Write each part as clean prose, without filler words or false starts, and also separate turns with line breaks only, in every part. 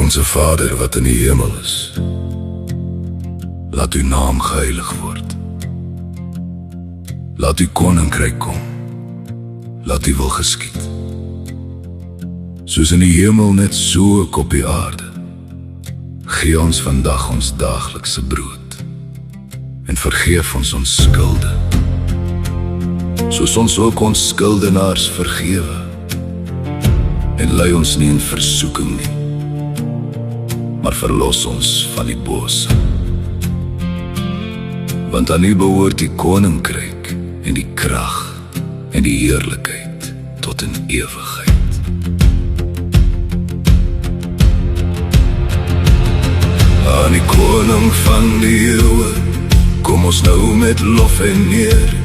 Onse Vader wat in die hemel is, laat uw naam geheilig word. Laat uw koninkryk kom, laat uw wil geskied. Soos in die hemel net so ook op die aarde. Gee ons vandag ons daaglikse brood, en vergeef ons ons skulde, soos ons ook ons skuldenaars vergewe, en lei ons nie in versoeking nie, maar verlos ons van die bose. Want aan U behoort die koninkryk, en die krag, en die heerlikheid, tot in ewigheid. Aan die koning van die eeuwe, kom ons nou met lof en eer.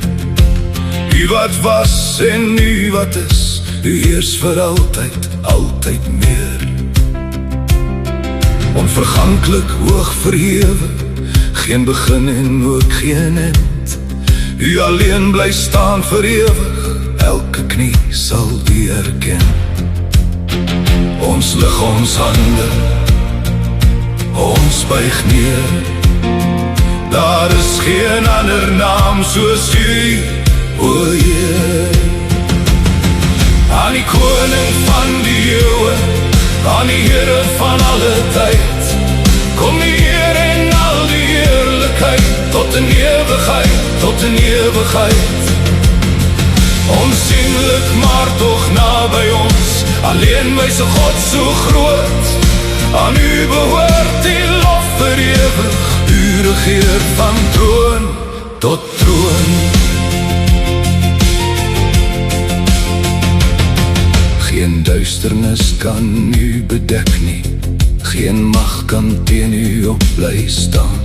U wat was en U wat is, U heers vir altyd, altyd meer. Onverganklik hoog verhewe, geen begin en ook geen eind. U alleen bly staan vir ewig, elke knie sal U erken. Ons lig ons hande, ons buig neer. Daar is geen ander naam soos U, o Heer. Aan die koning van die eeuwe, aan die Here van alle tyd, kom die Heer en al die heerlikheid, tot in ewigheid, tot in ewigheid. Onsienlik maar toch naby ons, alleen wyse God so groot. Aan U behoort die lof vir ewig, U regeer van troon tot troon. Geen duisternis kan U bedek nie, geen mag kan teen U op bly staan.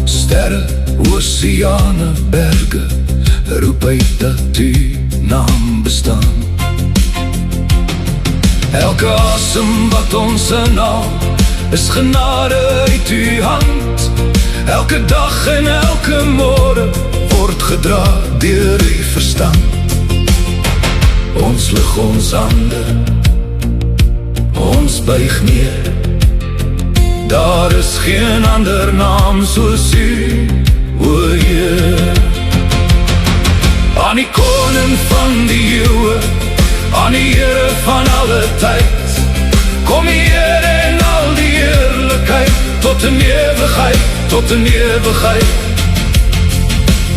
Sterre, oseane, berge, roep uit dat U naam bestaan. Elke asem wat ons inhaal, is genade uit U hand. Elke dag en elke môre, word gedra deur U verstand. Ons lig ons hande, ons buig neer. Daar is geen ander naam soos U, o Heer. Aan die koning van die eeuwe, aan die Here van alle tyd, kom die Heer en al die heerlikheid, tot in ewigheid, tot in ewigheid.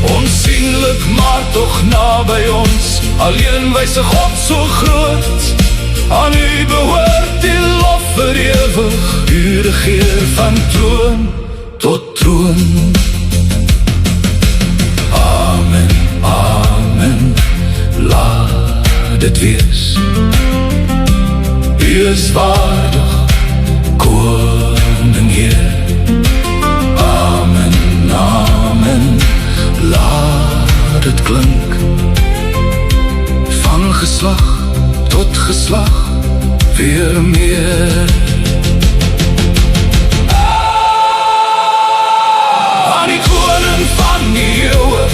Onsienlik maar toch naby ons, alleen wyse God so groot. Aan U behoort die lof vir ewig, U regeer van troon tot troon. Amen, amen, laat dit wees. U is waardig, koning Heer. Amen, amen, laat het klink. Van geslag tot geslag, weer meer. Aan die koning van die eeuwe,